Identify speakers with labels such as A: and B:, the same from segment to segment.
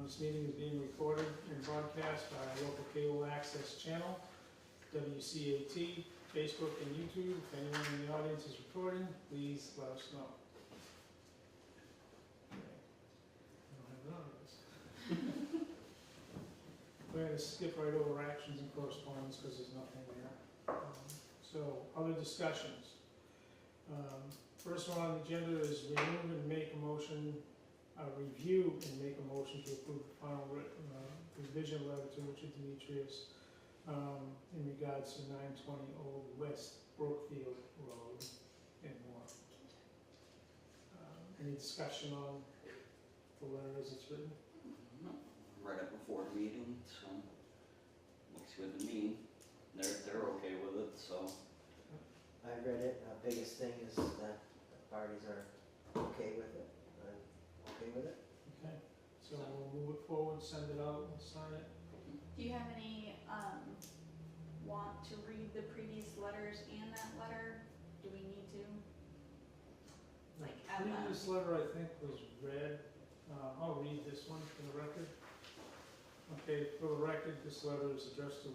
A: This meeting is being recorded and broadcast by our local cable access channel, WCAT, Facebook, and YouTube. If anyone in the audience is recording, please let us know. Okay. I don't have none of this. We're going to skip right over actions and correspondence because there's nothing there. So, other discussions. First one on the agenda is remove and make a motion, review and make a motion to approve the final revision letter to Richard Demetrius in regards to 920 Old West Brookfield Road and more. Any discussion on the letter as it's written?
B: Read it before the meeting, so looks good to me. They're okay with it, so.
C: I read it. The biggest thing is that the parties are okay with it. I'm okay with it.
A: Okay, so we'll move it forward, send it out, and sign it.
D: Do you have any, want to read the previous letters and that letter? Do we need to? Like,
A: The previous letter, I think, was read. I'll read this one for the record. Okay, for the record, this letter is addressed to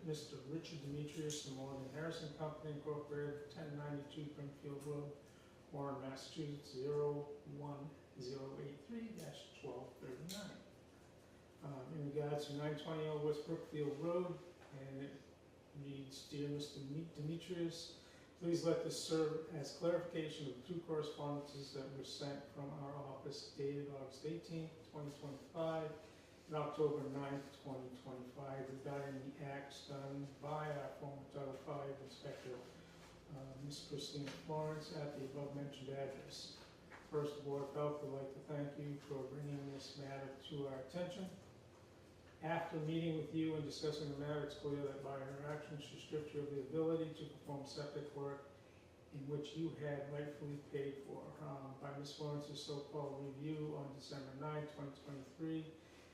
A: Mr. Richard Demetrius and Morgan Harrison Company Incorporated, 1092 Springfield Road, Warren, Massachusetts, 01083-1239. In regards to 920 Old West Brookfield Road, and it reads, Dear Mr. Demetrius, please let this serve as clarification of two correspondences that were sent from our office dated August 18th, 2025, and October 9th, 2025, regarding the acts done by our former Title V Inspector, Ms. Christina Florence, at the above-mentioned address. First, the Board of Health would like to thank you for bringing this matter to our attention. After meeting with you and discussing the matter, it's clear that by her actions, she stripped you of the ability to perform septic work in which you had rightfully paid for. By Ms. Florence's so-called review on December 9, 2023,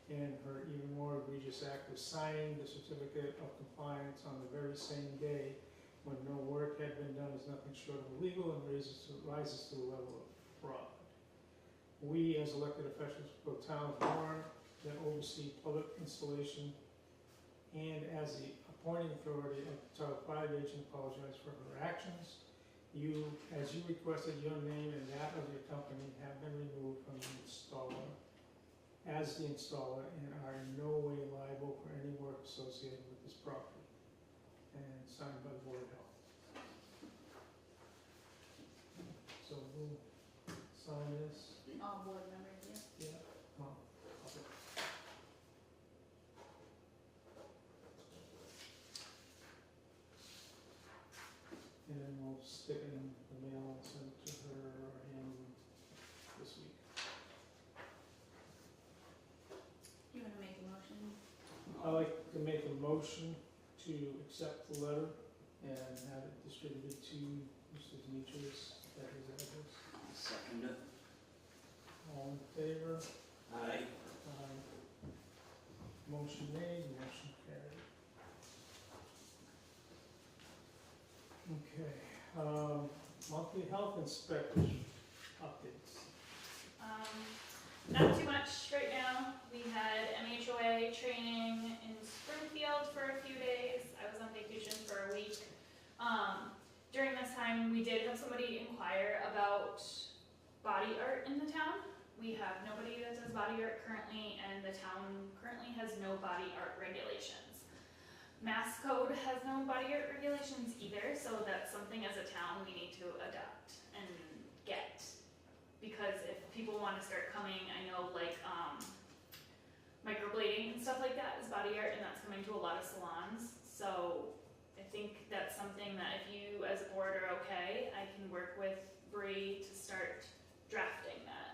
A: and her even more egregious act of signing the certificate of compliance on the very same day when no work had been done is nothing short of illegal and rises to the level of fraud. We, as elected officials for the town of Warren, that oversee public installation, and as the appointing authority of the Title V agent, apologize for her actions. You, as you requested, your name and that of your company have been removed from the installer as the installer and are in no way liable for any work associated with this property. And signed by the Board of Health. So we'll sign this.
D: All board members, yeah.
A: Yeah. Well, okay. And then we'll stick it in the mail and send it to her or him this week.
D: You wanna make a motion?
A: I'd like to make a motion to accept the letter and have it distributed to Mr. Demetrius at his address.
B: I'll second it.
A: All in favor?
B: Aye.
A: Aye. Motion made, motion carried. Okay, monthly health inspector updates.
D: Not too much right now. We had MHOA training in Springfield for a few days. I was on vacation for a week. During this time, we did have somebody inquire about body art in the town. We have nobody that does body art currently, and the town currently has no body art regulations. Mass Code has no body art regulations either, so that's something as a town we need to adopt and get. Because if people want to start coming, I know like microblading and stuff like that is body art, and that's coming to a lot of salons. So I think that's something that if you as a board are okay, I can work with Bree to start drafting that.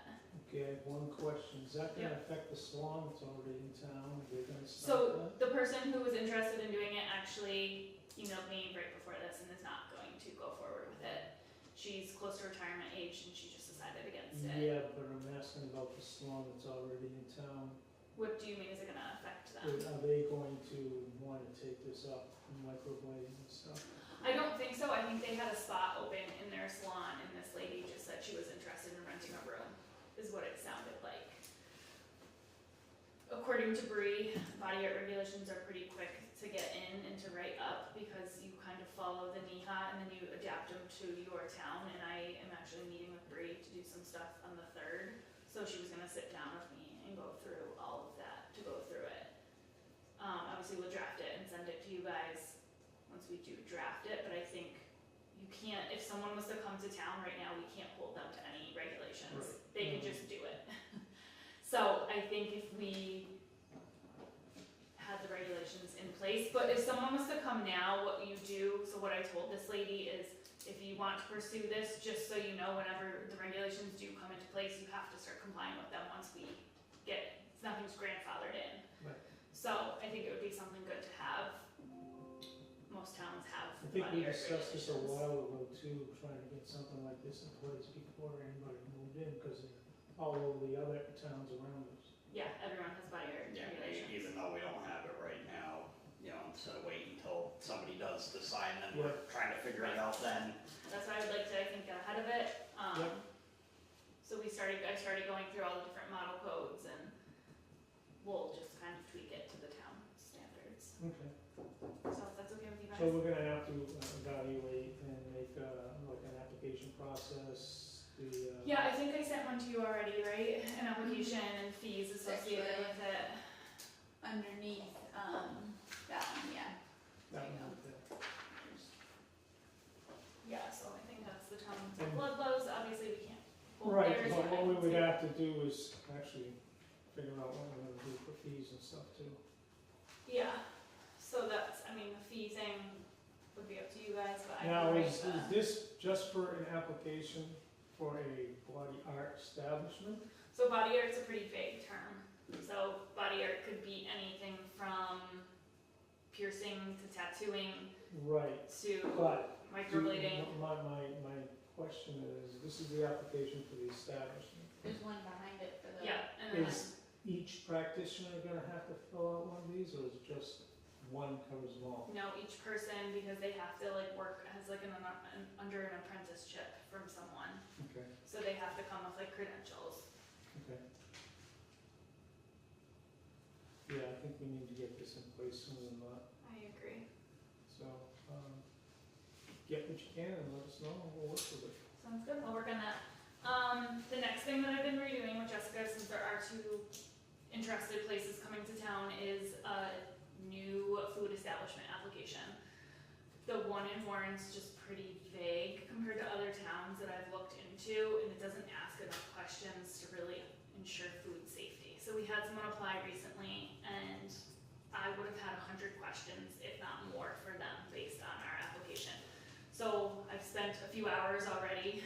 A: Okay, I have one question. Is that gonna affect the salon that's already in town? Are they gonna start
D: So
A: that?
D: the person who was interested in doing it actually emailed me right before this and is not going to go forward with it. She's close to retirement age and she just decided against it.
A: Yeah, but I'm asking about the salon that's already in town.
D: What do you mean is it gonna affect them?
A: Are they going to want to take this up, microblading and stuff?
D: I don't think so. I think they had a spot open in their salon and this lady just said she was interested in renting a room, is what it sounded like. according to Bree, body art regulations are pretty quick to get in and to write up because you kind of follow the NEHA and then you adapt them to your town. And I am actually meeting with Bree to do some stuff on the 3rd. So she was gonna sit down with me and go through all of that, to go through it. Obviously we'll draft it and send it to you guys once we do draft it, but I think you can't, if someone was to come to town right now, we can't hold them to any regulations.
A: Right.
D: They can just do it. So I think if we had the regulations in place, but if someone was to come now, what you do, so what I told this lady is, if you want to pursue this, just so you know, whenever the regulations do come into place, you have to start complying with them once we get, nothing's grandfathered in.
A: Right.
D: So I think it would be something good to have. Most towns have
A: I think we
D: body art
A: discussed this a
D: regulations.
A: while ago too, trying to get something like this in place before anybody moved in, because all over the other towns around us.
D: Yeah, everyone has body art
B: Yeah,
D: regulations.
B: even though we don't have it right now, you know, instead of waiting until somebody does decide, and then we're trying to figure it out then.
D: That's why I would like to, I think, get ahead of it.
A: Yep.
D: So I started going through all the different model codes and we'll just kind of tweak it to the town standards.
A: Okay.
D: So if that's okay with you guys?
A: So we're gonna have to evaluate and make like an application process,
D: Yeah, I think I sent one to you already, right? An application and fees associated with it.
E: Underneath, that one, yeah.
A: that
E: There you
A: one
E: go.
A: with the-
D: Yeah, so I think that's the town's
A: And-
D: blood flows, obviously we can't hold
A: Right,
D: theirs.
A: but what
D: I
A: we
D: can
A: would
D: see-
A: have to do is actually figure out what we're gonna do for fees and stuff too.
D: Yeah, so that's, I mean, the fee thing would be up to you guys, but I
A: Now,
D: can write
A: is
D: that.
A: this just for an application for a body art establishment?
D: So body art's a pretty vague term. So body art could be anything from piercing to tattooing
A: Right,
D: to
A: but
D: microblading.
A: my question is, this is the application for the establishment.
E: There's one behind it for the.
D: Yeah, and then
A: Is each practitioner gonna have to fill out one of these, or is it just one covers them all?
D: no, each person, because they have to like work as like under an apprenticeship from someone.
A: Okay,
D: So they have to come with like credentials.
A: okay. Yeah, I think we need to get this in place sooner than not,
D: I agree.
A: so, get what you can and let us know, and we'll work with it.
D: Sounds good, I'll work on that. The next thing that I've been redoing with Jessica, since there are 2 interested places coming to town, is a new food establishment application. The one in Warren's just pretty vague compared to other towns that I've looked into, and it doesn't ask enough questions to really ensure food safety. So we had someone apply recently, and I would have had 100 questions, if not more, for them based on our application. So I've spent a few hours already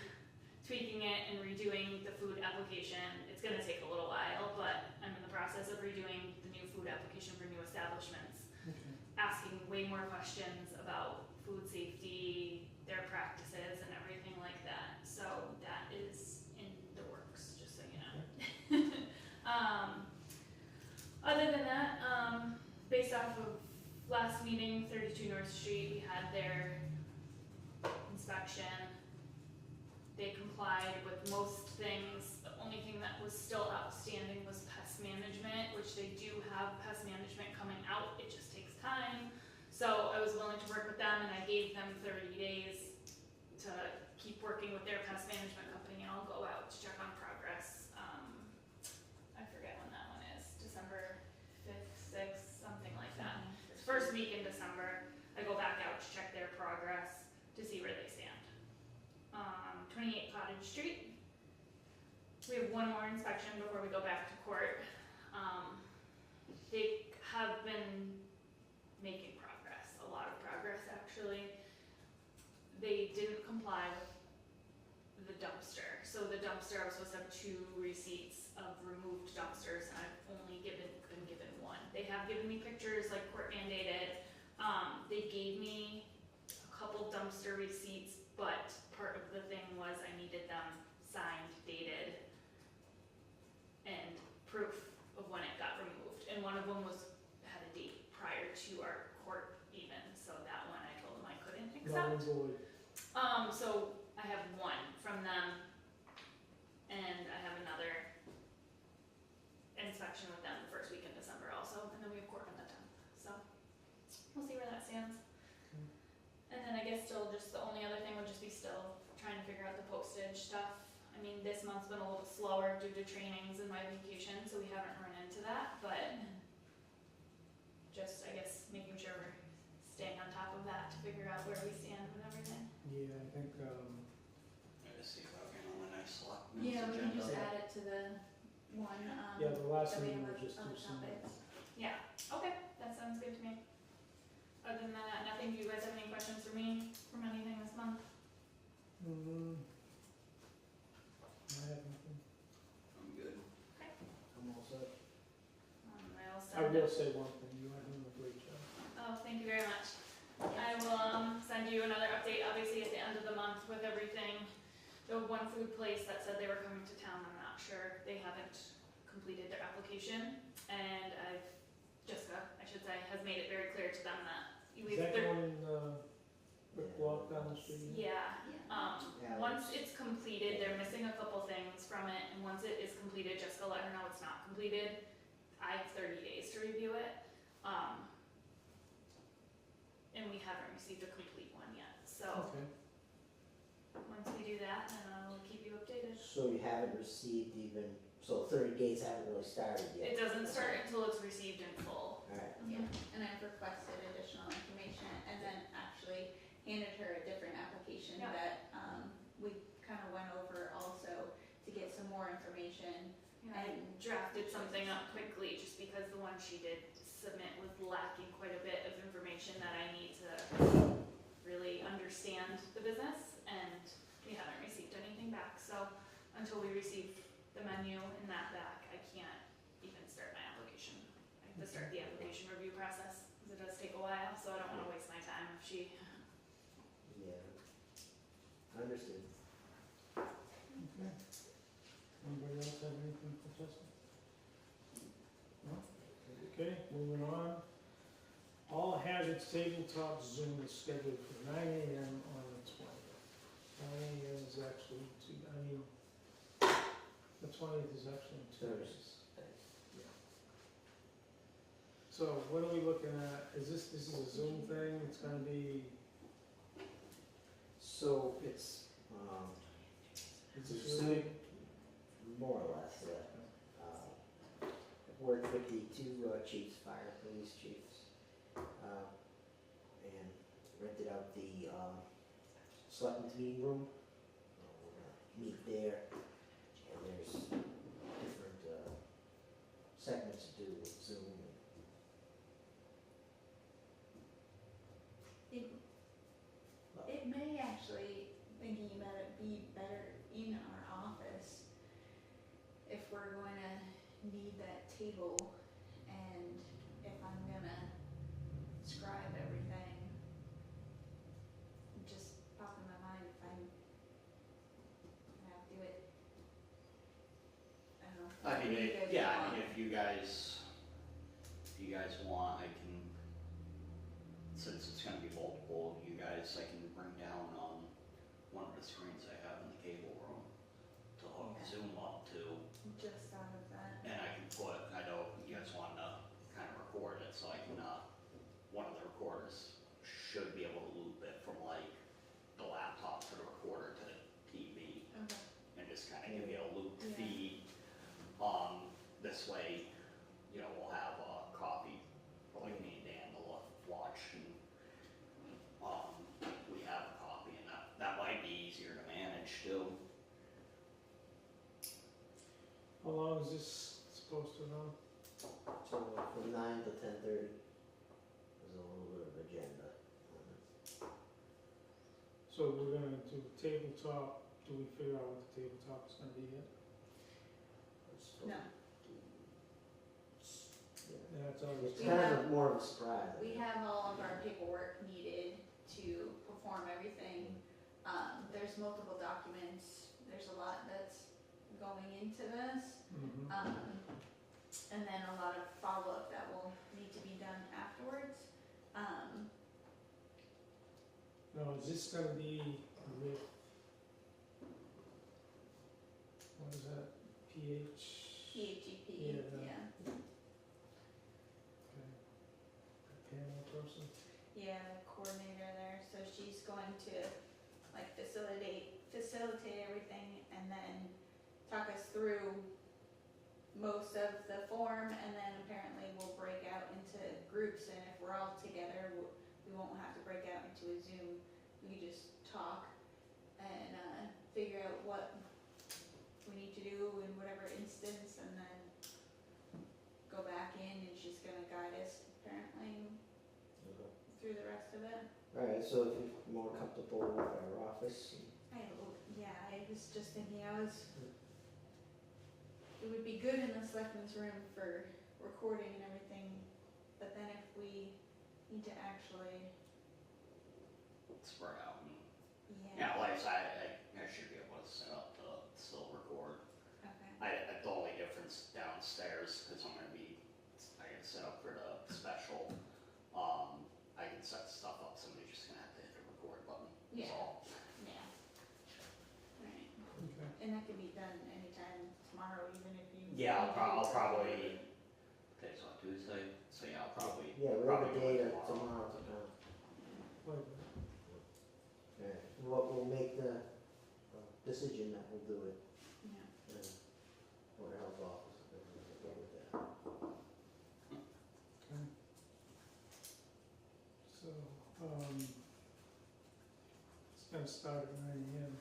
D: tweaking it and redoing the food application. It's gonna take a little while, but I'm in the process of redoing the new food application for new establishments,
A: Okay.
D: asking way more questions about food safety, their practices and everything like that. So that is in the works, just so you know. Other than that, based off of last meeting, 32 North Street, we had their inspection. They complied with most things. The only thing that was still outstanding was pest management, which they do have pest management coming out. It just takes time. So I was willing to work with them, and I gave them 30 days to keep working with their pest management company, and I'll go out to check on progress. I forget when that one is, December 5th, 6th, something like that. First week in December, I go back out to check their progress to see where they stand. 28 Cottage Street. We have one more inspection before we go back to court. They have been making progress, a lot of progress actually. They didn't comply with the dumpster. So the dumpster, I was supposed to have 2 receipts of removed dumpsters, and I've only been given 1. They have given me pictures like court mandated. They gave me a couple dumpster receipts, but part of the thing was I needed them signed, dated, and proof of when it got removed. And one of them had a date prior to our court even, so that one I told them I couldn't accept.
A: Board.
D: So I have 1 from them, and I have another inspection with them the first week in December. just, the only other thing would just be still trying to figure out the postage stuff. I mean, this month's been a little slower due to trainings and my vacation, so we haven't run into that, but just, I guess, making sure we're staying on top of that to figure out where we stand with everything.
A: Yeah, I think,
B: I just see about getting on the next selectmen's
E: Yeah, we can
B: agenda.
E: just add it to the one,
A: yeah, the last
E: that we
A: meeting
E: have
A: was just
E: other
A: do some.
E: topics.
D: Yeah, okay, that sounds good to me. Other than that, nothing, do you guys have any questions for me from anything this month?
A: I have nothing.
B: I'm good.
C: I'm all set.
D: I will
A: I
D: send
A: will say one thing, you are doing a great job.
D: Oh, thank you very much. I will send you another update, obviously at the end of the month with everything. The one food place that said they were coming to town, I'm not sure, they haven't completed their application. And Jessica, I should say, has made it very clear to them that
A: Is that the one in, brick walk down the street?
D: yeah,
C: Yeah,
D: once it's completed, they're missing a couple things from it, and once it is completed, Jessica let her know it's not completed. I have 30 days to review it, and we haven't received a complete one yet, so
A: Okay,
D: once we do that, then I'll keep you updated.
C: So you haven't received even, so 30 days haven't really started yet?
D: It doesn't start until it's received in full.
C: Alright,
E: Yeah, and I've requested additional information and then actually handed her a different application
D: Yeah.
E: that, we kind of went over also to get some more information.
D: I drafted something up quickly just because the one she did submit was lacking quite a bit of information that I need to really understand the business, and we haven't received anything back, so until we receive the menu and that back, I can't even start my application. I have to start the application review process, because it does take a while, so I don't wanna waste my time if she.
C: yeah. Understood.
A: okay. Anybody else have anything for Jessica? No? Okay, moving on. All Hazards Tabletop Zoom is scheduled for 9 AM on the 20th. 9 AM is actually the 20th is actually Tuesday. So what are we looking at? Is this is a Zoom thing? It's gonna be,
C: So it's,
A: is it
C: Zoom,
A: really?
C: more or less, yeah. I've worked with the two chiefs, fire, police chiefs, and rented out the selectmen's meeting room. We're gonna meet there, and there's different segments to do with Zoom.
E: It may actually, thinking about it, be better in our office if we're going to need that table, and if I'm gonna scribe everything. Just pop in my mind if I'm gonna have to do it. I don't know.
B: I mean,
E: What do you guys
B: yeah, I
E: want?
B: mean, if you guys want, I can, since it's gonna be multiple, you guys, I can bring down, one of the screens I have in the cable room to hook
C: Yeah.
B: Zoom up to,
E: Just out of that.
B: and I can put, I know you guys wanna kind of record it, so I can, one of the recorders should be able to loop it from like the laptop to the recorder to the TV,
E: Okay.
B: and just kind of give you a looped
E: Yeah.
B: feed. This way, you know, we'll have a copy for like me and Dan to watch, and, we have a copy, and that might be easier to manage too.
A: How long is this supposed to run?
C: So from 9 to 10:30, there's a little bit of agenda on it.
A: So we're gonna do tabletop, do we figure out what the tabletop is gonna be yet?
C: It's-
E: No,
C: Yeah.
A: Yeah, it's always.
C: It's
E: We
C: kind
E: have-
C: of more of a surprise. I
E: we
C: think.
E: have all of our paperwork needed to perform everything. There's multiple documents, there's a lot that's going into this.
A: Mhm.
E: And then a lot of follow-up that will need to be done afterwards.
A: Now, is this gonna be with, what is that, PH?
E: PHEP,
A: Yeah,
E: yeah.
A: Okay. A panel person?
E: coordinator there, so she's going to like facilitate everything and then talk us through most of the form, and then apparently we'll break out into groups, and if we're all together, we won't have to break out into a Zoom. We can just talk and figure out what we need to do in whatever instance, and then go back in, and she's gonna guide us apparently
C: Okay.
E: through the rest of it.
C: Alright, so if you're more comfortable with our office,
E: I was just thinking, it would be good in the selectmen's room for recording and everything, but then if we need to actually,
B: Spread out and,
E: yeah,
B: like I said, I should be able to set up to still record.
E: okay,
B: The only difference downstairs, cause I'm gonna be, I can set up for the special, I can set stuff up, somebody's just gonna have to hit the record button, that's
E: Yeah.
B: all.
E: yeah. Right,
A: Okay.
E: and that can be done anytime tomorrow, even if you.
B: Yeah,
E: need to
B: I'll
E: do
B: probably,
E: it.
B: today's what, Tuesday, so yeah, I'll probably,
C: yeah, we have a
B: Probably
C: date
B: tomorrow.
C: tomorrow to come.
A: Wait,
C: Alright, we'll make the decision that we'll do it,
E: Yeah,
C: and Board of Health office, and we'll go with that.
A: okay. So, it's gonna start at 9 AM.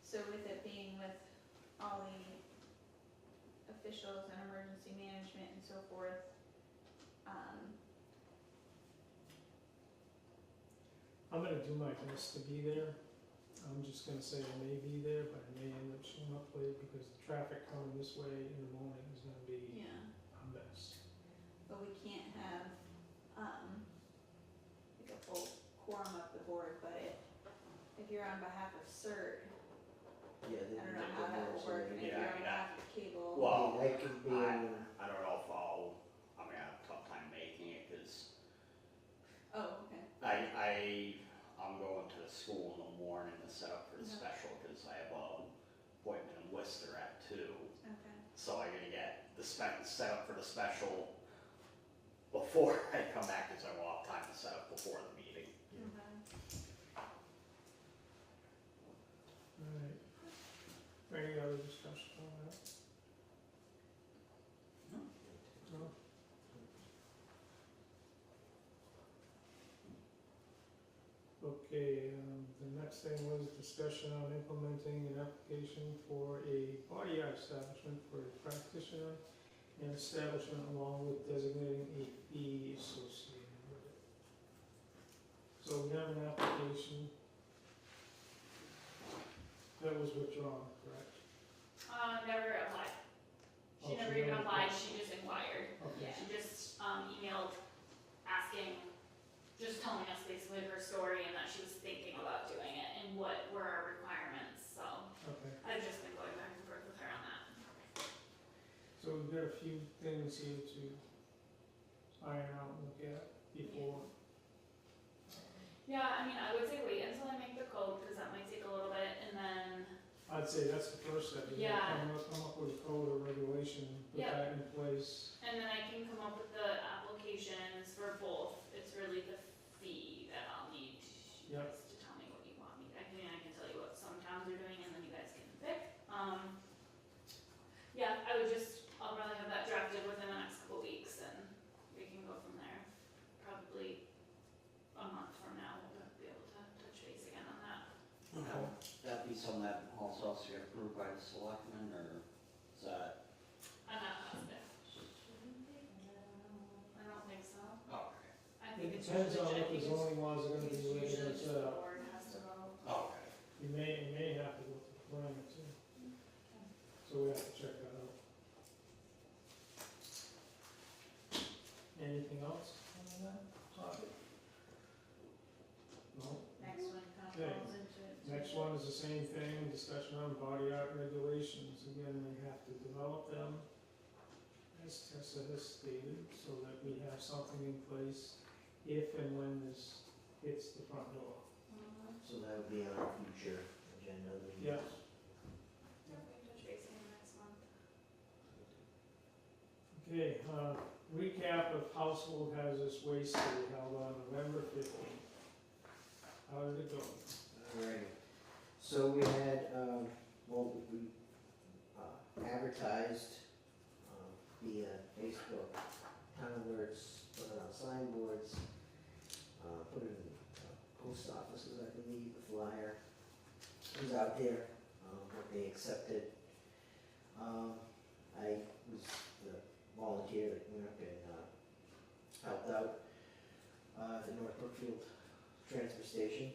E: so with it being with all the officials and emergency management and so forth,
A: I'm gonna do my best to be there. I'm just gonna say I may be there, but I may end up showing up late because the traffic coming this way in the morning is gonna be
E: yeah,
A: a mess.
E: but we can't have, like a full quorum of the board, but if you're on behalf of CERT,
C: Yeah,
E: I don't know how that will work, and if
B: Yeah,
E: you're
B: I
E: on
B: mean,
E: behalf of cable.
B: Well,
C: that could be,
B: I don't know if I'm gonna have a tough time making it, cause
E: Oh, okay,
B: I'm going to the school in the morning to set up for the
E: Mhm.
B: special, cause I have a appointment in Worcester at 2.
E: okay,
B: So I'm gonna get the set up for the special before I come back, cause I won't have time to set up before the meeting.
E: okay.
A: Alright. Any other discussion on that? No? Okay, the next thing was discussion on implementing an application for a body art establishment for a practitioner and establishment along with designating a fee associated with it. So we have an application that was withdrawn, correct?
D: Never applied.
A: Oh,
D: She never
A: she
D: even
A: never
D: applied,
A: applied.
D: she just inquired.
A: Okay.
D: She just, emailed asking, just telling us basically her story and that she was thinking about doing it and what were our requirements, so
A: Okay,
D: I've just been going back and forth with her on that.
A: so we've got a few things here to iron out and look at before.
D: Yeah, I mean, I would say wait until I make the code, cause that might take a little bit, and then,
A: I'd say that's the first step, is
D: Yeah.
A: come up with a code or regulation, put
D: Yep.
A: that in place.
D: and then I can come up with the applications for both. It's really the fee that I'll need you
A: Yep.
D: guys to tell me what you want me, I can tell you what some towns are doing and then you guys can pick. Yeah, I would just, I'll probably have that drafted within the next couple weeks and we can go from there. Probably a month from now, we'll be able to touch base again on that.
A: Okay.
B: That'd be something that also has to get approved by the selectmen, or is that?
D: I'm not positive. I don't think so.
B: Oh, okay.
D: I think
A: It
D: it's
A: depends
D: usually,
A: on
D: I
A: what the
D: think it's
A: zoning laws are gonna be
D: usually
A: later,
D: just
A: set
D: the
A: up.
D: board has to vote.
B: Oh, okay.
A: You may have to go through the planning too, so we have to check that out. Anything else on that topic? No?
E: Next one kind of
A: Okay.
E: falls into.
A: Next one is the same thing, discussion on body art regulations. Again, we have to develop them, as Tessa has stated, so that we have something in place if and when this hits the front door.
C: so that would be on our future agenda. meetings.
A: Yeah.
D: Yeah, we can touch base again next month.
A: Okay, recap of household hazardous waste day held on November 15th. How did it go?
C: Alright, so we had, well, we advertised via Facebook, town alerts, put it on signboards, put it in post offices, I believe, the flyer was out there, what they accepted. I was the volunteer that went up and helped out at the North Brookfield transfer station.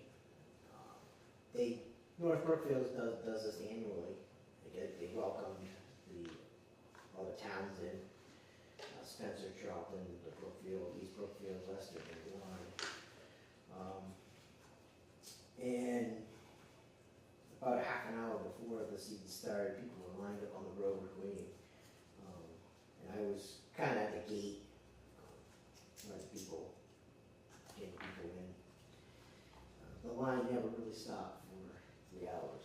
C: North Brookfield does this annually. They welcomed all the towns in, Spencer, Charlton, the Brookfield, East Brookfield, Lester, and Warren. And about a half an hour before the season started, people were lined up on the road waiting. And I was kind of at the gate, letting people, getting people in. The line never really stopped for 3 hours.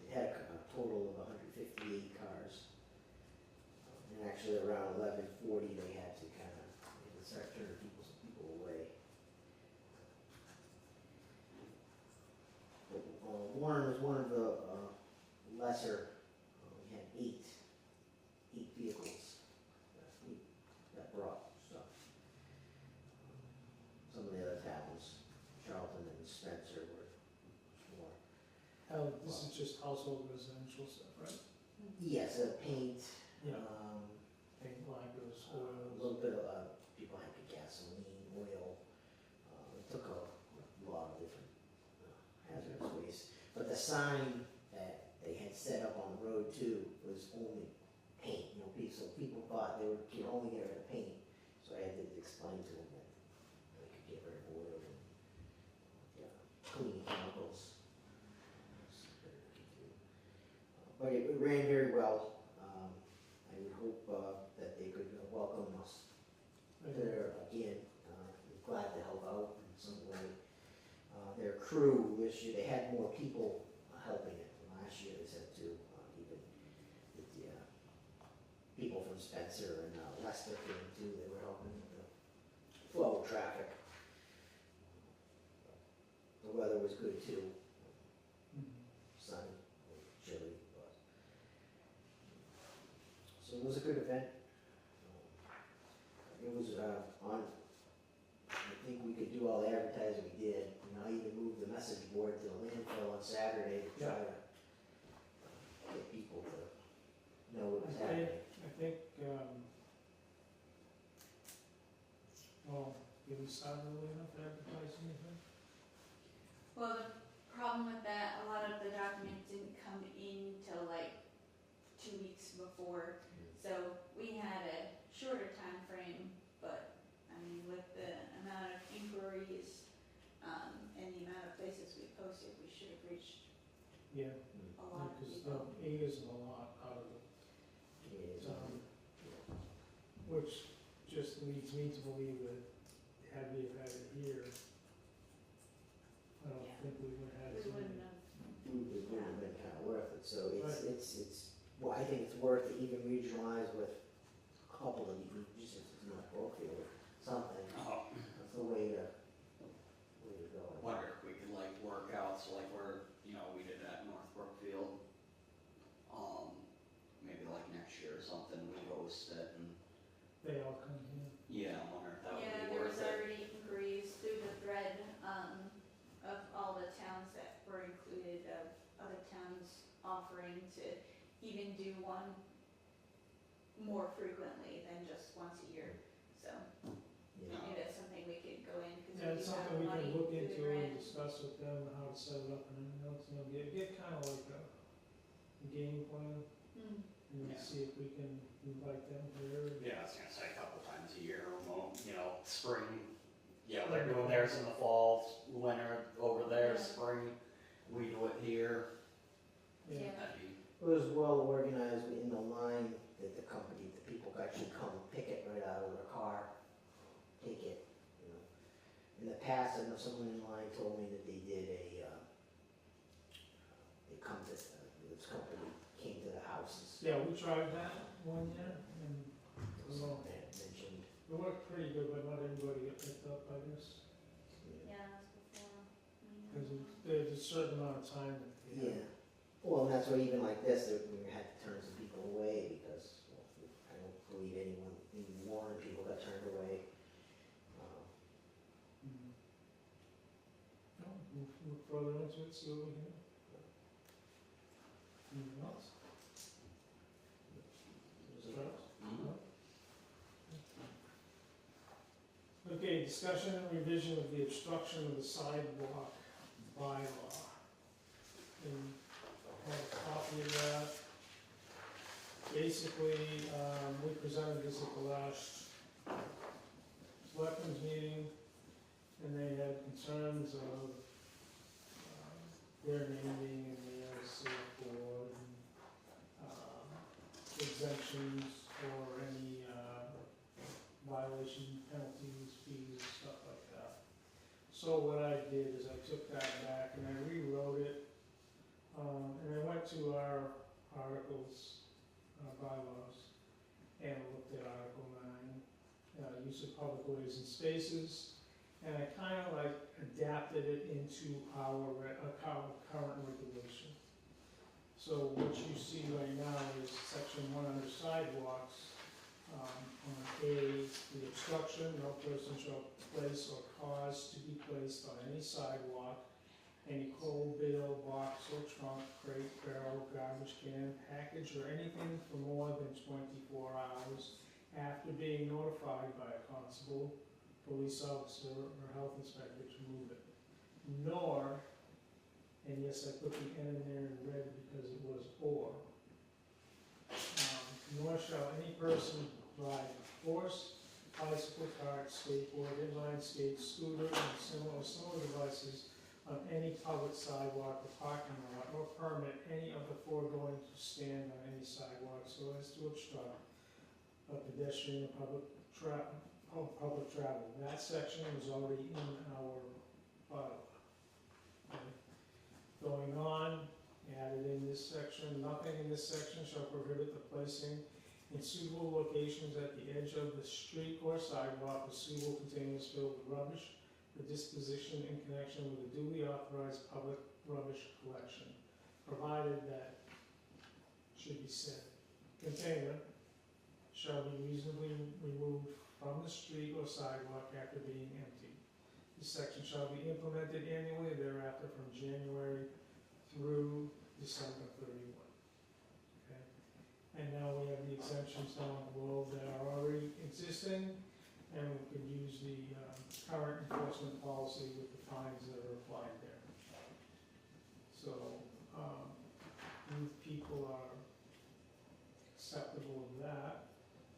C: They had a total of 158 cars. And actually around 11:40, they had to kind of start turning people away. Warren was one of the lesser, we had eight vehicles that brought stuff. Some of the other towns, Charlton and Spencer were more.
A: This is just household residential stuff, right?
C: Yes, paint,
A: Yeah. Paint, blankets,
C: a
A: oils.
C: little bit of, people had gasoline, oil, it took a lot of different hazardous waste. But the sign that they had set up on the road too was only paint, so people thought they could only get rid of paint. So I had to explain to them that they could get rid of oil and cleaning chemicals. But it ran very well. I would hope that they could welcome us there again. Glad to help out in some way. Their crew this year, they had more people helping it. Last year they said too, even with the people from Spencer and Lester came too. They were helping with the flow of traffic. The weather was good too, sunny, chilly, but so it was a good event. It was on. I think we could do all the advertising we did. I even moved the message board to the landfill on Saturday to try to get people to know what was happening.
A: I think, well, did we start early enough advertising anything?
E: Well, the problem with that, a lot of the documents didn't come in till like 2 weeks before. So we had a shorter time frame, but I mean, with the amount of inquiries, and the amount of places we posted, we should have reached
A: Yeah,
E: a lot of
A: because
E: people.
A: 8 isn't a lot out of it, which just leads me to believe that had we have had it here, I don't
E: Yeah.
A: think we would have had
E: We
A: as many.
E: wouldn't have,
C: It would have been kind of worth it, so
A: Right.
C: it's, well, I think it's worth it even regionalize with a couple of these, just if it's not Brookfield or something,
B: Oh,
C: that's the way to go.
B: I wonder if we could like work out, so like where, we did that North Brookfield. Maybe like next year or something, we host it and,
A: They all come here.
B: yeah, I wonder if that would
E: yeah,
B: be
E: there
B: worth
E: was
B: it.
E: already inquiries through the thread, of all the towns that were included, of other towns offering to even do one more frequently than just once a year, so
C: Yeah.
E: maybe that's something we could go in, cause
A: Yeah,
E: we
A: it's
E: do have
A: something we
E: money
A: can look
E: through the
A: into
E: grant.
A: and discuss with them, how to set it up and everything else, get kind of like a game plan,
E: Mm.
A: and
B: Yeah.
A: see if we can invite them here.
B: Yeah, I was gonna say a couple times a year, spring, they're doing theirs in the fall, winter over there,
E: Yeah.
B: spring, we do it here.
E: Yeah.
B: That'd be,
C: It was well organized in the line that the company, the people could actually come pick it right out of their car, take it, In the past, I know someone in line told me that they did this company came to the houses.
A: Yeah, we tried that one year, and No.
C: they had mentioned.
A: It worked pretty good, but not everybody got picked up by this.
D: Yeah, that's before.
A: Because there's a certain amount of time that they
C: Yeah, well, and that's why even like this, we had to turn some people away because, well, I don't believe any more people got turned away.
A: Mhm. No, move further into it, see what we can do. Anything else? Travis? No? Okay, discussion and revision of the obstruction of the sidewalk bylaw. And I have a copy of that. Basically, we presented this at the last selectmen's meeting, and they had concerns of their name being in the select board, and exemptions or any violation penalties, fees, stuff like that. So what I did is I took that back and I rewrote it, and I went to our articles, bylaws, and looked at Article 9, use of public ways and spaces, and I kind of like adapted it into our current regulation. So what you see right now is section 1 under sidewalks, on A, the obstruction, no person shall place or cause to be placed on any sidewalk, any coal, bale, box or trunk, crate, barrel, garbage can, package, or anything for more than 24 hours after being notified by a constable, police officer, or health inspector to move it. Nor, and yes, I put the N in there in red because it was or, nor shall any person ride horse, bicycle, cart, skateboard, inline skate, scooter, and similar devices on any public sidewalk or parking lot, or permit any of the foregoing to stand on any sidewalk so as to obstruct a pedestrian or public travel. That section was already in our bylaw. Okay. Going on, added in this section, nothing in this section shall prohibit the placing in suitable locations at the edge of the street or sidewalk of suitable containers filled with rubbish for disposition in connection with a duly authorized public rubbish collection, provided that, should be said, container shall be reasonably removed from the street or sidewalk after being emptied. This section shall be implemented annually thereafter from January through December 31. Okay? And now we have the exemptions down below that are already existing, and we could use the current enforcement policy with the fines that are applied there. So, if people are acceptable of that,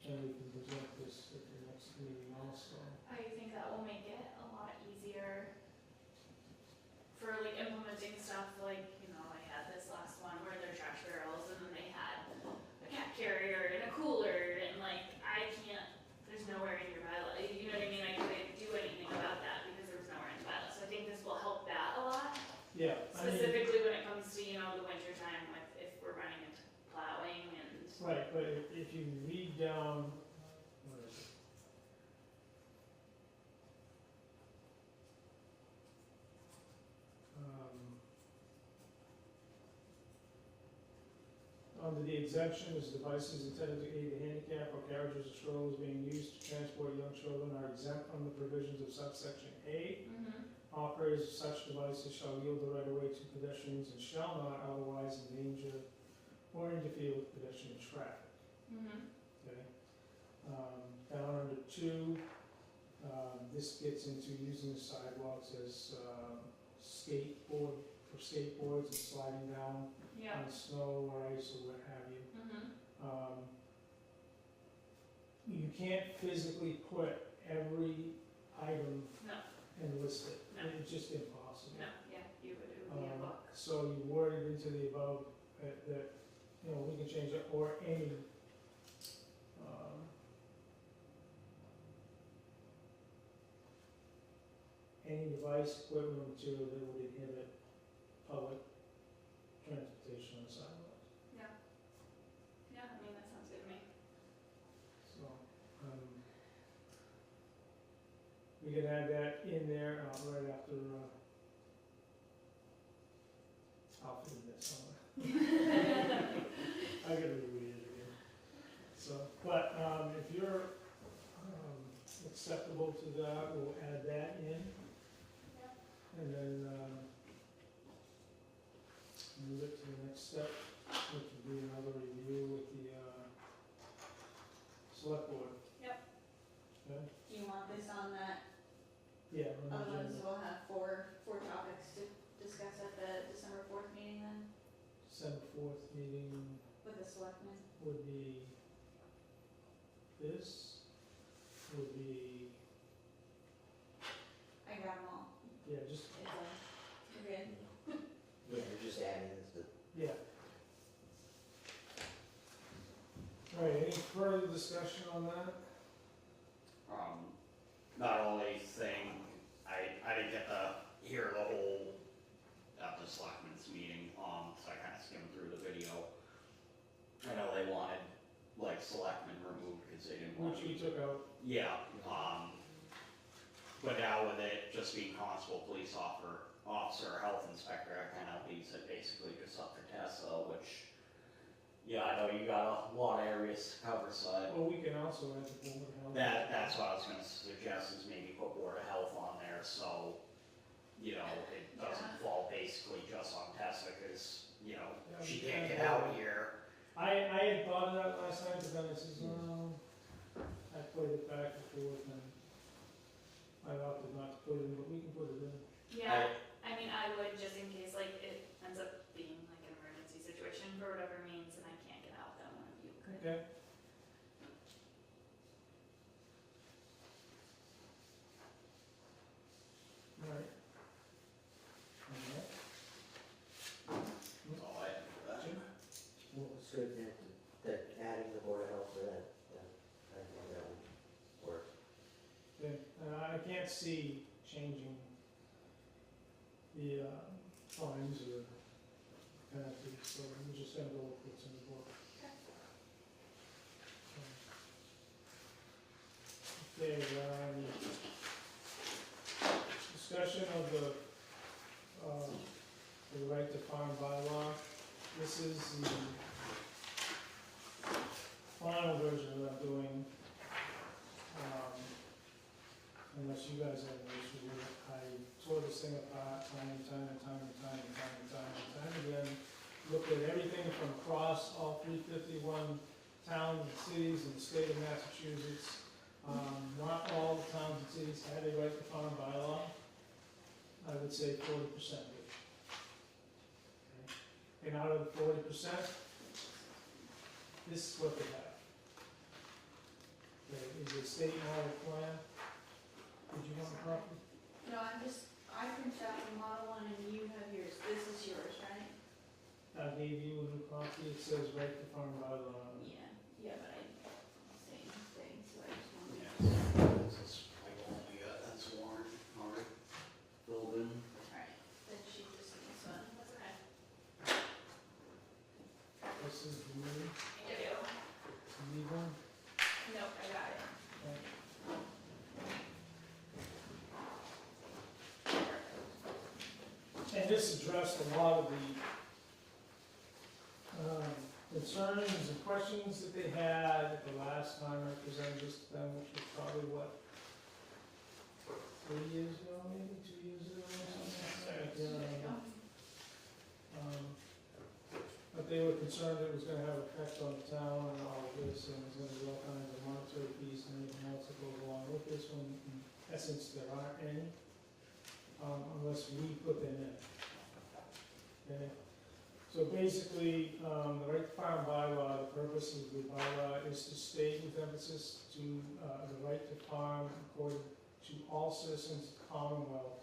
A: then we can present this at the next meeting also.
D: I think that will make it a lot easier for like implementing stuff like, I had this last one where they're trash barrels and then they had a cat carrier and a cooler and like, there's nowhere in your bylaw, you know what I mean? I couldn't do anything about that because there was nowhere in the bylaw. So I think this will help that a lot,
A: Yeah, I mean,
D: specifically when it comes to, the winter time with, if we're running into plowing and.
A: right, but if you read down, where is it? Under the exemption is devices intended to aid the handicap or carriages or strollers being used to transport young children are exempt from the provisions of subsection A. Operators of such devices shall yield the right of way to pedestrians and shall not otherwise endanger or interfere with pedestrian traffic. Okay. Down under 2, this gets into using the sidewalks as skateboards and sliding down
D: Yeah.
A: on snow or ice or what have you. You can't physically put every item
D: No,
A: and list it.
D: No.
A: It's just impossible.
D: no, yeah, it would be a book.
A: So you word it into the above, that, we can change it, or any device, equipment, or material that would inhibit public transportation on the sidewalks.
D: Yeah, that sounds good to me.
A: So, can add that in there, right after, I'll put this somewhere. I gotta reread it again. So, but, if you're, acceptable to that, we'll add that in. And then, move it to the next step, which would be another review with the, select board.
E: Yep.
A: Okay?
E: Do you want this on that?
A: Yeah, on the
E: Otherwise,
A: agenda.
E: we'll have four topics to discuss at the December 4th meeting then,
A: December 4th meeting
E: with the selectmen.
A: would be this, would be,
E: I got them all.
A: yeah, just,
E: You're good?
C: Yeah, you're just adding this to,
A: yeah. All right, any further discussion on that?
B: Not only thing, I didn't get to hear the whole, at the selectmen's meeting, so I kinda skimmed through the video. I know they wanted, like, selectmen removed, cause they didn't want
A: Which
B: to.
A: we took out.
B: Yeah, but now with it just being constable, police officer, health inspector, that kind of leaves it basically just up to Tessa, which, yeah, I know you got a lot of areas to cover, so
A: Well, we can also add the board of health.
B: that's what I was gonna suggest, is maybe put Board of Health on there, so, you know, it doesn't fall basically just on Tessa, cause, you know,
A: Yeah,
B: she
A: we
B: can't
A: can
B: get
A: have
B: out
A: that.
B: here.
A: I had thought of that last time, but then I says, no, I played it back and forth, and I opted not to put it in, but we can put it in.
D: Yeah, I mean, I would, just in case, like, it ends up being like an emergency situation for whatever means, and I can't get out, then one of you could.
A: Okay. All right.
B: That's all I have for that.
A: Jim?
C: well, it's good that adding the board of health for that, I think that would work.
A: Okay, I can't see changing the, fines or penalties, so we're just gonna go with what's in the book. Okay, discussion of the right to farm bylaw. This is the final version that I'm doing. Unless you guys have an issue with it, I tore this thing apart time and time again. Looked at everything from across all 351 towns and cities in the state of Massachusetts. Not all the towns and cities had a right to farm bylaw. I would say 40% did. Okay. And out of the 40%, this is what they have. Okay, is the state model plan. Did you want a copy?
E: No, I printed out the model one and you have yours. This is yours, right?
A: I gave you a new copy. It says right to farm bylaw.
E: Yeah, but same thing, so I just wanted
B: Yeah,
E: to.
B: this is like all we got, that's Warren, already filled in.
E: Alright, then she just needs one.
D: That's okay.
A: This is the new,
D: Thank you.
A: new one.
D: Nope, I got it.
A: And this addressed a lot of the concerns and questions that they had the last time I presented this to them, which was probably what, 3 years ago, maybe 2 years ago or something like that. Yeah. But they were concerned it was gonna have effect on the town and all of this, and there's gonna be all kinds of monetary fees and everything else that goes along with this one. In essence, there aren't any, unless we put them in. Okay? So basically, the right to farm bylaw, the purpose of the bylaw is to state with emphasis to, the right to farm according to all citizens of the Commonwealth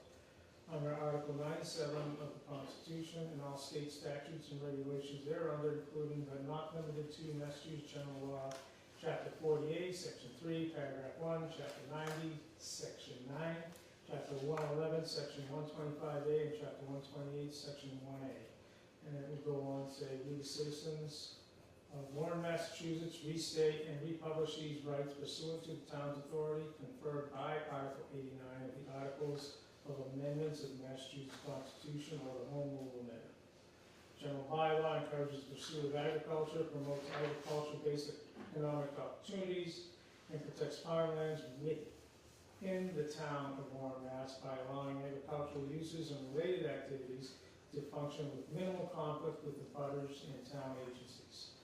A: under Article 97 of the Constitution and all state statutes and regulations thereunder, including but not limited to Massachusetts General Law, Chapter 48, Section 3, Paragraph 1, Chapter 90, Section 9, Chapter 111, Section 125A, and Chapter 128, Section 1A. And it would go on to say, we the citizens Warren, Massachusetts, restate and republish these rights pursuant to the town's authority conferred by Article 89 of the Articles of Amendments of the Massachusetts Constitution or the Home Rule Amendment. General bylaw encourages the pursuit of agriculture, promotes agriculture-based economic opportunities, and protects farmlands within the town of Warren, Mass. By allowing agricultural uses and related activities to function with minimal conflict with the butters and town agencies.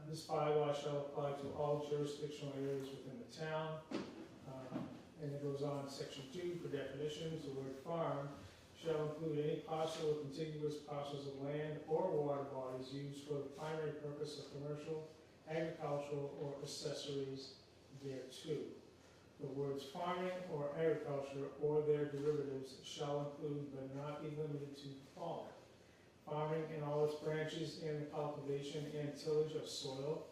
A: This bylaw shall apply to all jurisdictional areas within the town. And it goes on, section 2, for definitions, the word farm shall include any parcel or contiguous parcels of land or water bodies used for the primary purpose of commercial, agricultural, or accessories thereto. The words farming or agriculture or their derivatives shall include but not be limited to the following: farming in all its branches and the cultivation and tillage of soil,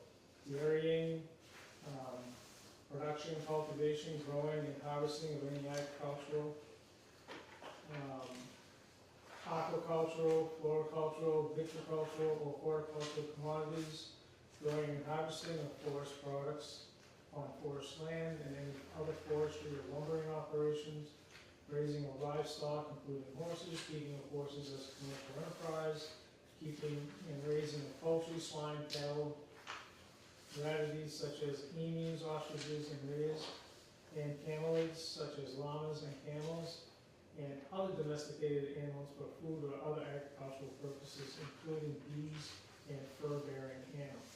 A: dairying, production, cultivation, growing, and harvesting of any agricultural, aquacultural, floricultural, viticultural, or horticultural commodities, growing and harvesting of forest products on forest land, and any other forestry or lumbering operations, raising of livestock, including horses, keeping of horses as a commercial enterprise, keeping and raising of poultry, swine, cattle, varieties such as emus, ostriches, and rays, and camelids such as llamas and camels, and other domesticated animals for food or other agricultural purposes, including bees and fur-bearing animals.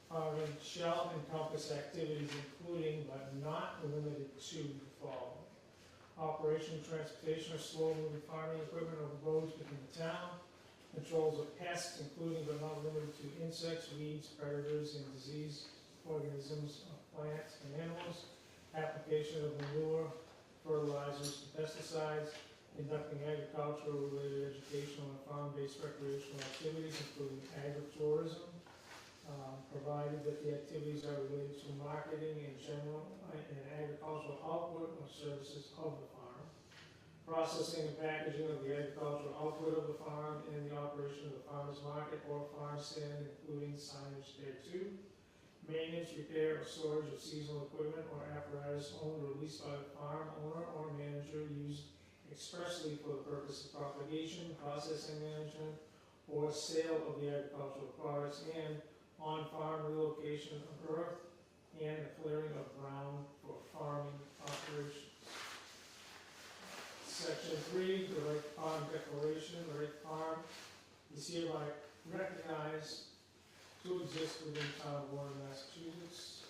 A: Farming shall encompass activities including but not limited to the following: operation, transportation of slow-moving farming equipment over roads within the town, controls of pests, including but not limited to insects, weeds, predators, and disease organisms of plants and animals, application of manure, fertilizers, and pesticides, conducting agricultural-related educational and farm-based recreational activities, including agritourism, provided that the activities are related to marketing and general and agricultural output or services of the farm, processing and packaging of the agricultural output of the farm, and the operation of the farmer's market or farm stand, including signage thereto, maintenance, repair, or storage of seasonal equipment or apparatus owned or leased by the farm owner or manager used expressly for the purpose of propagation, processing management, or sale of the agricultural products, and on-farm relocation of earth and the clearing of ground for farming operations. Section 3, the Wright Farm Declaration. The Wright Farm is hereby recognized to exist within the town of Warren, Massachusetts.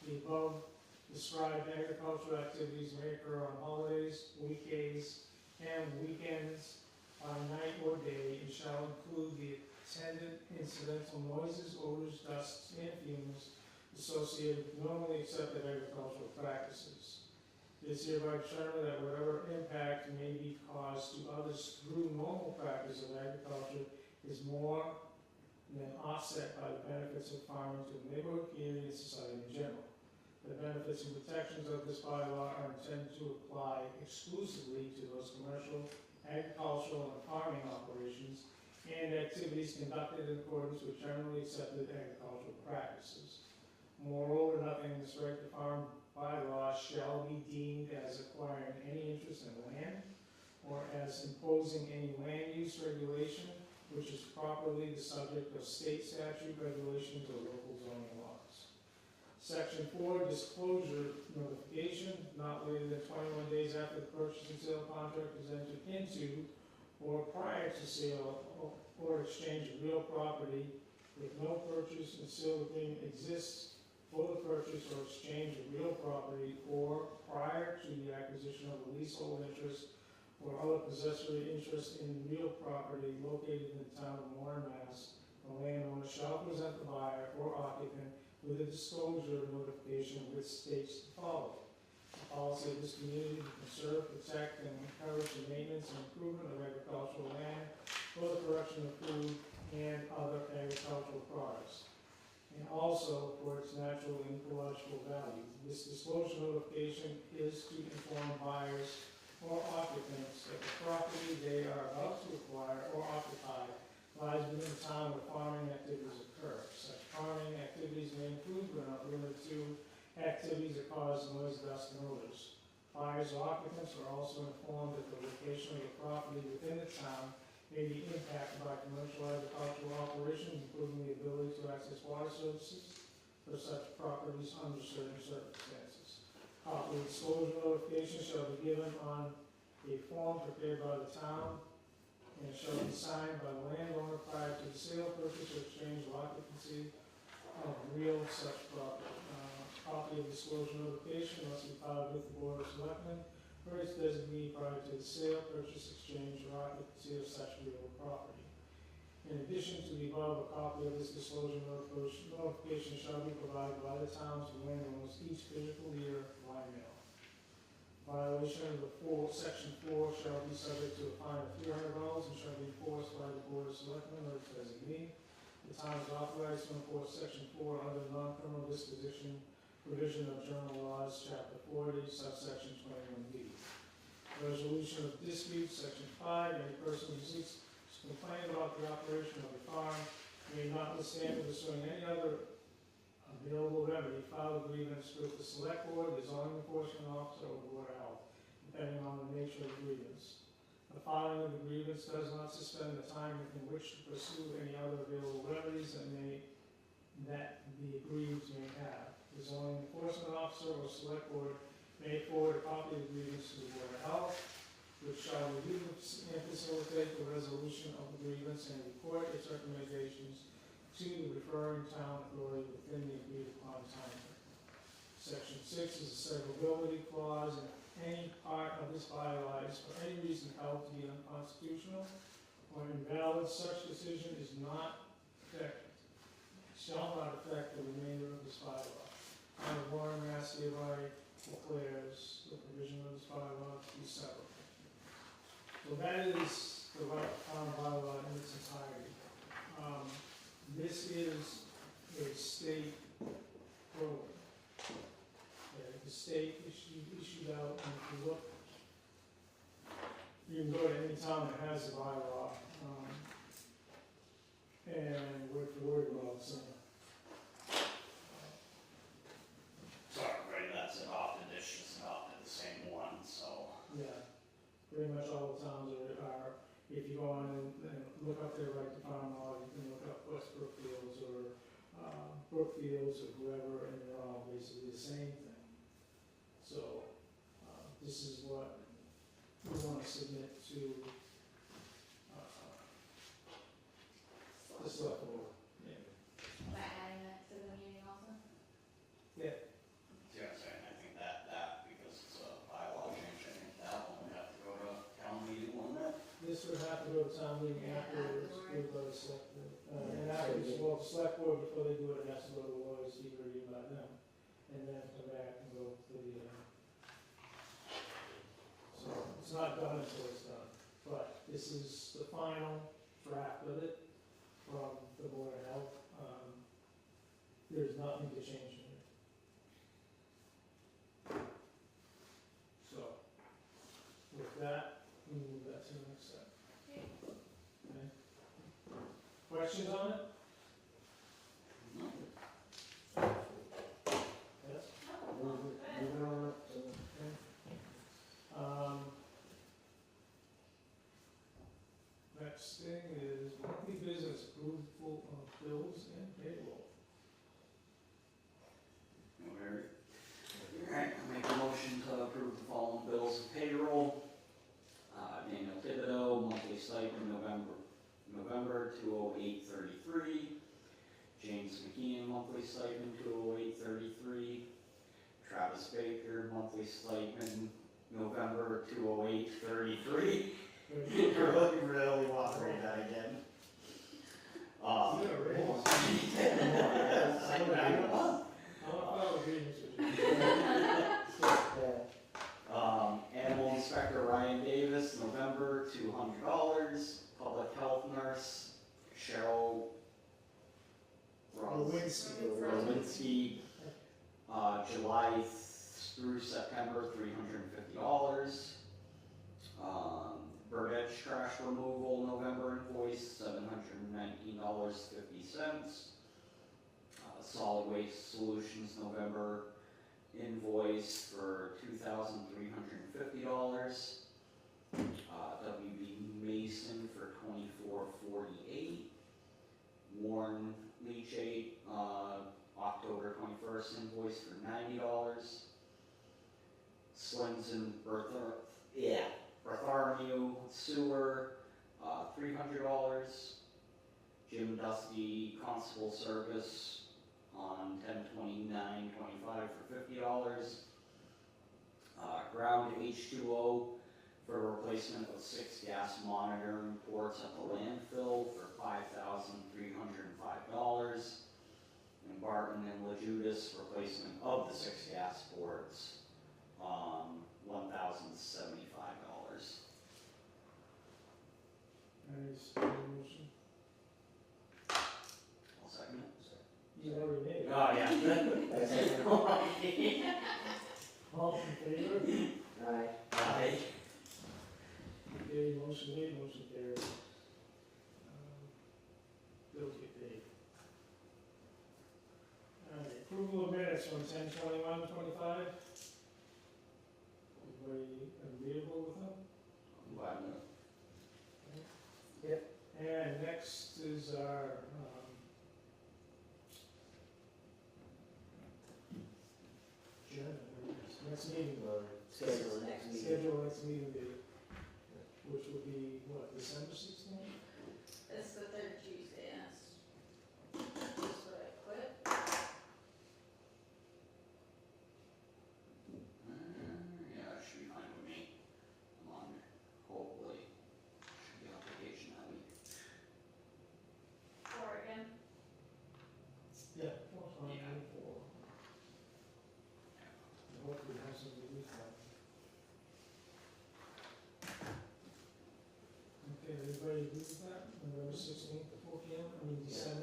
A: The above described agricultural activities may occur on holidays, weekdays, and weekends, by night or day, and shall include the attendant incidental noises, odors, dusts, and fumes associated with normally accepted agricultural practices. It is hereby determined that whatever impact may be caused to others through normal practice of agriculture is more than offset by the benefits of farming to the neighborhood, community, and society in general. The benefits and protections of this bylaw are intended to apply exclusively to those commercial, agricultural, and farming operations and activities conducted in accordance with generally accepted agricultural practices. Moreover, nothing in this right to farm bylaw shall be deemed as acquiring any interest in land or as imposing any land use regulation which is properly the subject of state statute regulations or local zoning laws. Section 4, disclosure notification, not later than 21 days after the purchase and sale contract is entered into or prior to sale or exchange of real property if no purchase and sale agreement exists for the purchase or exchange of real property or prior to the acquisition of a leasehold interest or other possessory interest in real property located in the town of Warren, Mass. The landowner shall present the buyer or occupant with a disclosure notification which states the following: the policy of this community to conserve, protect, and encourage the maintenance and improvement of agricultural land for the production of food and other agricultural products, and also for its natural and ecological value. This disclosure notification is to inform buyers or occupants that the property they are about to acquire or occupy lies within the town where farming activities occur. Such farming activities may include, but not limited to, activities that cause noise, dust, and odors. Buyers or occupants are also informed that the location of the property within the town may be impacted by commercial agricultural operations, including the ability to access water services for such properties under certain circumstances. Copy of disclosure notification shall be given on a form prepared by the town and shall be signed by the landowner prior to the sale, purchase, or exchange of occupancy of real such property. Copy of disclosure notification must be filed with the Board of Selectmen or its designee prior to the sale, purchase, exchange, or occupancy of such real property. In addition to the above, a copy of this disclosure notification shall be provided by the town to landowners each physical year by mail. Violation of section 4 shall be subject to a fine of $300 and shall be enforced by the Board of Selectmen or its designee. The town is authorized to enforce section 4 under the non-criminal disposition provision of General Laws, Chapter 40, subsection 21B. Resolution of dispute, section 5, any person who seeks to complain about the operation of a farm may, notwithstanding pursuing any other available remedy, file a grievance with the select board, the zoning enforcement officer, or the board of health, depending on the nature of the grievance. The filing of the grievance does not suspend the time in which to pursue any other available remedies that the aggrieved may have. The zoning enforcement officer or select board may forward a copy of the grievance to the board of health, which shall review and facilitate the resolution of the grievance and report its recommendations to the referring town authority within the agreed upon timeframe. Section 6 is a severability clause, and any part of this bylaw is for any reason held to be unconstitutional or invalid, such decision is not effective, shall not affect the remainder of this bylaw. And Warren Mass hereby declares the provision of this bylaw to be severable. So that is the town bylaw in its entirety. This is a state program. The state issued out, and if you look, you can go to any town that has a bylaw, and word for word, well, it's
B: So everybody that's adopted this just adopted the same one, so.
A: yeah, pretty much all the towns are, if you go on and look up their right to farm law, you can look up West Brookfields or Brookfields or whoever, and they're all basically the same thing. So, this is what we want to submit to the select board. Yeah.
E: By adding that to the meeting also?
B: Yeah, I think that, because it's a bylaw change, I think that one would have to go to town meeting, wouldn't it?
A: This would have to go to town meeting
E: Yeah,
A: afterwards,
E: afterwards.
A: approved by the select board. And afterwards, well, the select board, before they do it, it has to go to the lawyers, to be reviewed by them, and then come back and go to the, so it's not done until it's done. But this is the final draft of it from the Board of Health. There's nothing to change in it. So, with that, we move that to the next step. Okay? Questions on it? Yes?
C: Moving on up to,
A: Next thing is monthly business approval of bills and payroll.
B: Alright, I make a motion to approve the following bills and payroll. Daniel Thibodeau, monthly stipend November 208.33. James McKeon, monthly stipend 208.33. Travis Baker, monthly stipend November 208.33. Really want to read that again.
A: Yeah, right.
B: Second item of the month.
A: I'll agree with you.
B: Animal Inspector Ryan Davis, November, $200. Public Health Nurse Cheryl Lewinsky, July through September, $350. Bird Edge Trash Removal, November invoice, invoice, $719.50. Solid Waste Solutions November invoice for $2,350. WB Mason for $24.48. Warren Leachate, October 21st invoice for $90. Swenson Bartholomew Sewer, $300. Jim Dusty Constable Service on 10/29/25 for $50. Ground H2O for replacement of 6 gas monitoring ports at the landfill for $5,305. And Barton and LaJudas replacement of the 6 gas ports, $1,075.
A: Nice, motion.
B: I'll second it.
A: You already made it.
B: Oh, yeah.
A: All in favor?
C: Aye.
B: Aye.
A: Okay, motion made, motion carried. Bills get paid. Alright, approval of minutes from 10/21/25. Everybody agreeable with them?
B: I'm glad to.
A: And next is our, next meeting,
C: Schedule the next meeting.
A: schedule next meeting date, which will be, what, December 16th?
E: It's the third Tuesday, yes. That's what I put.
B: Yeah, it should be fine with me. I'm on, hopefully, should be on vacation that week.
D: Oregon.
A: Yeah. Well, fine,
B: Yeah.
A: for- I hope we have some relief on. Okay, everybody agree with that? November 16th at 4 p.m., I mean December